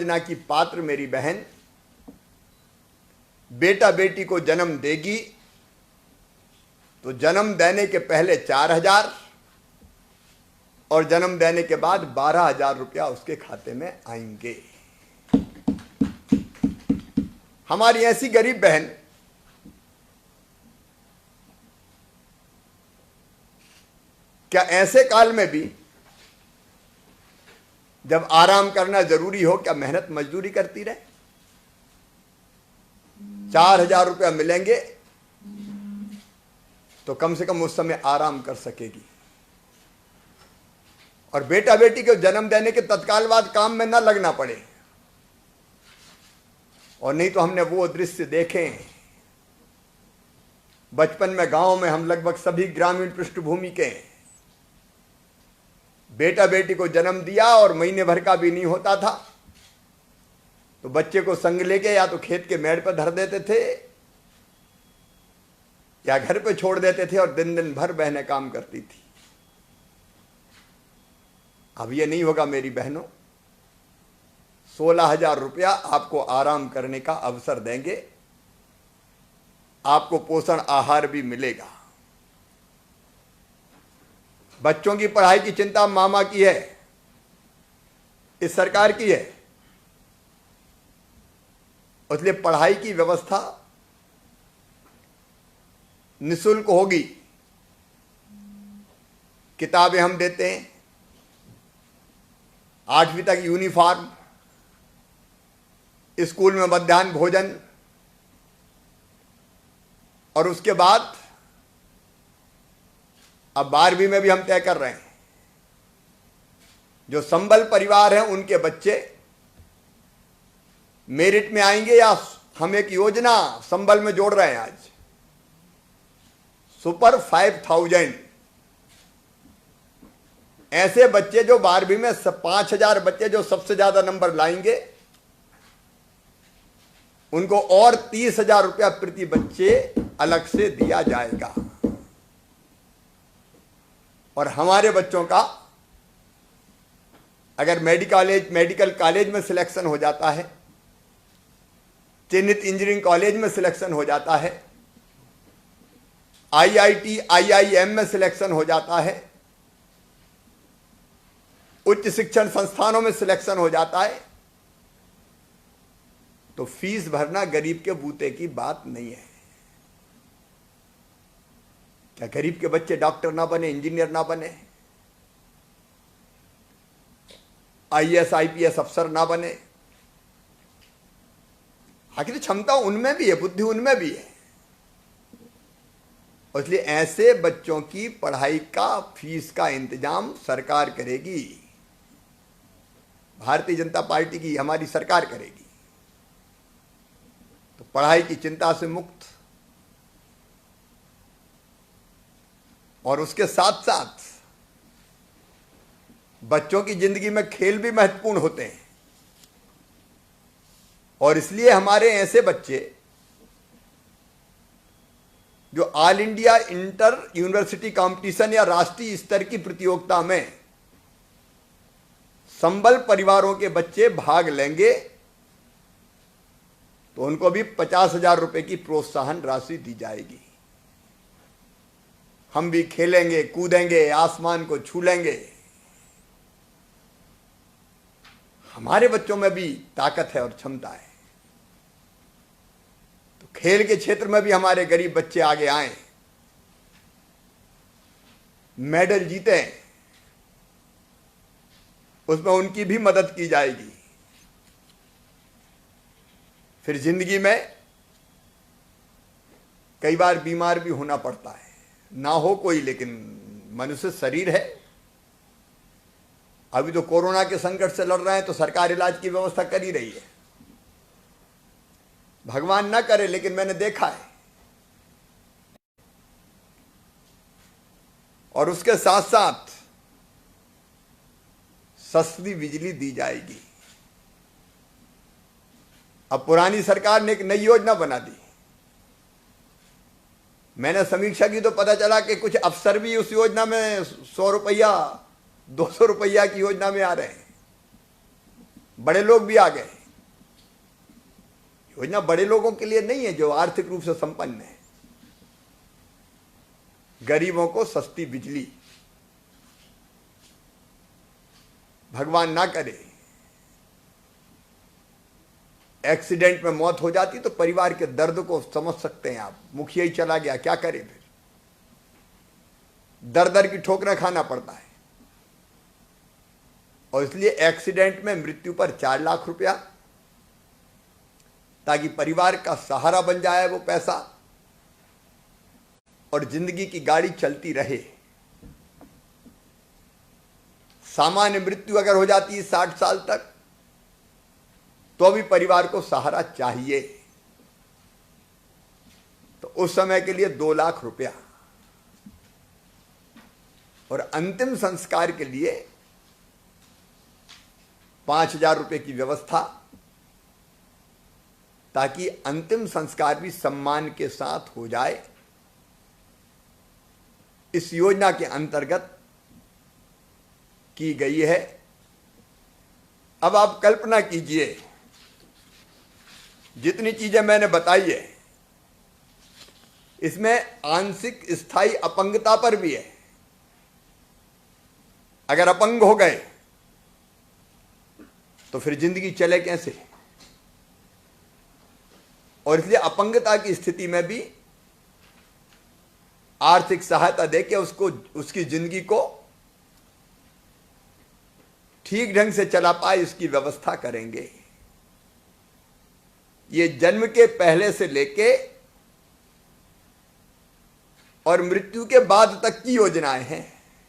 योजना की पात्र मेरी बहन बेटा बेटी को जन्म देगी तो जन्म देने के पहले 4,000 और जन्म देने के बाद 12,000 रुपया उसके खाते में आएंगे। हमारी ऐसी गरीब बहन क्या ऐसे काल में भी जब आराम करना जरूरी हो क्या मेहनत मजदूरी करती रहे? 4,000 रुपया मिलेंगे तो कम से कम उस समय आराम कर सकेगी। और बेटा बेटी को जन्म देने के तत्काल बाद काम में ना लगना पड़े। और नहीं तो हमने वो दृश्य देखे बचपन में, गांव में, हम लगभग सभी ग्रामीण पृष्ठभूमि के, बेटा बेटी को जन्म दिया और महीने भर का भी नहीं होता था तो बच्चे को संग लेके या तो खेत के मेड़ पर धर देते थे या घर पे छोड़ देते थे और दिन दिन भर बहनें काम करती थी। अब ये नहीं होगा मेरी बहनों। 16,000 रुपया आपको आराम करने का अवसर देंगे, आपको पोषण आहार भी मिलेगा। बच्चों की पढ़ाई की चिंता मामा की है, इस सरकार की है, इसलिए पढ़ाई की व्यवस्था निःशुल्क होगी। किताबें हम देते हैं, 8वीं तक यूनिफॉर्म, स्कूल में मध्याह्न भोजन और उसके बाद अब 12वीं में भी हम तय कर रहे हैं जो संबल परिवार हैं उनके बच्चे मेरिट में आएंगे या हम एक योजना संबल में जोड़ रहे हैं आज, सुपर 5,000। ऐसे बच्चे जो 12वीं में 5,000 बच्चे जो सबसे ज्यादा नंबर लाएंगे उनको और 30,000 रुपया प्रति बच्चे अलग से दिया जाएगा। और हमारे बच्चों का अगर मेडिकल कॉलेज में सिलेक्शन हो जाता है, चिन्हित इंजीनियरिंग कॉलेज में सिलेक्शन हो जाता है, IIT IIM में सिलेक्शन हो जाता है, उच्च शिक्षण संस्थानों में सिलेक्शन हो जाता है, तो फीस भरना गरीब के बूते की बात नहीं है। क्या गरीब के बच्चे डॉक्टर ना बने, इंजीनियर ना बने, IAS IPS अफसर ना बने? आखिर क्षमता उनमें भी है, बुद्धि उनमें भी है। इसलिए ऐसे बच्चों की पढ़ाई का फीस का इंतजाम सरकार करेगी, भारतीय जनता पार्टी की हमारी सरकार करेगी। तो पढ़ाई की चिंता से मुक्त और उसके साथ साथ बच्चों की जिंदगी में खेल भी महत्वपूर्ण होते हैं। और इसलिए हमारे ऐसे बच्चे जो all India inter university competition या राष्ट्रीय स्तर की प्रतियोगिता में संबल परिवारों के बच्चे भाग लेंगे तो उनको भी 50,000 रुपए की प्रोत्साहन राशि दी जाएगी। हम भी खेलेंगे, कूदेंगे, आसमान को छू लेंगे। हमारे बच्चों में भी ताकत है और क्षमता है, तो खेल के क्षेत्र में भी हमारे गरीब बच्चे आगे आए, मेडल जीते, उसमें उनकी भी मदद की जाएगी। फिर जिंदगी में कई बार बीमार भी होना पड़ता है, ना हो कोई, लेकिन मनुष्य शरीर है। अभी तो कोरोना के संकट से लड़ रहे हैं तो सरकार इलाज की व्यवस्था कर ही रही है। भगवान ना करे, लेकिन मैंने देखा है। और उसके साथ साथ सस्ती बिजली दी जाएगी। अब पुरानी सरकार ने एक नई योजना बना दी, मैंने समीक्षा की तो पता चला कि कुछ अफसर भी उस योजना में 100 रुपया 200 रुपया की योजना में आ रहे हैं, बड़े लोग भी आ गए। योजना बड़े लोगों के लिए नहीं है जो आर्थिक रूप से संपन्न है। गरीबों को सस्ती बिजली, भगवान ना करे एक्सीडेंट में मौत हो जाती तो परिवार के दर्द को समझ सकते हैं आप। मुखिया ही चला गया, क्या करे फिर, दर दर की ठोकरें खाना पड़ता है। और इसलिए एक्सीडेंट में मृत्यु पर 4 लाख रुपया, ताकि परिवार का सहारा बन जाए वो पैसा और जिंदगी की गाड़ी चलती रहे। सामान्य मृत्यु अगर हो जाती है 60 साल तक तो भी परिवार को सहारा चाहिए, तो उस समय के लिए 2 लाख रुपया। और अंतिम संस्कार के लिए 5,000 रुपये की व्यवस्था, ताकि अंतिम संस्कार भी सम्मान के साथ हो जाए। इस योजना के अंतर्गत की गई है। अब आप कल्पना कीजिए, जितनी चीजें मैंने बताई है इसमें आंशिक स्थायी अपंगता पर भी है। अगर अपंग हो गए तो फिर जिंदगी चले कैसे, और इसलिए अपंगता की स्थिति में भी आर्थिक सहायता देके उसको, उसकी जिंदगी को ठीक ढंग से चला पाए इसकी व्यवस्था करेंगे। ये जन्म के पहले से लेके और मृत्यु के बाद तक की योजनाएं हैं।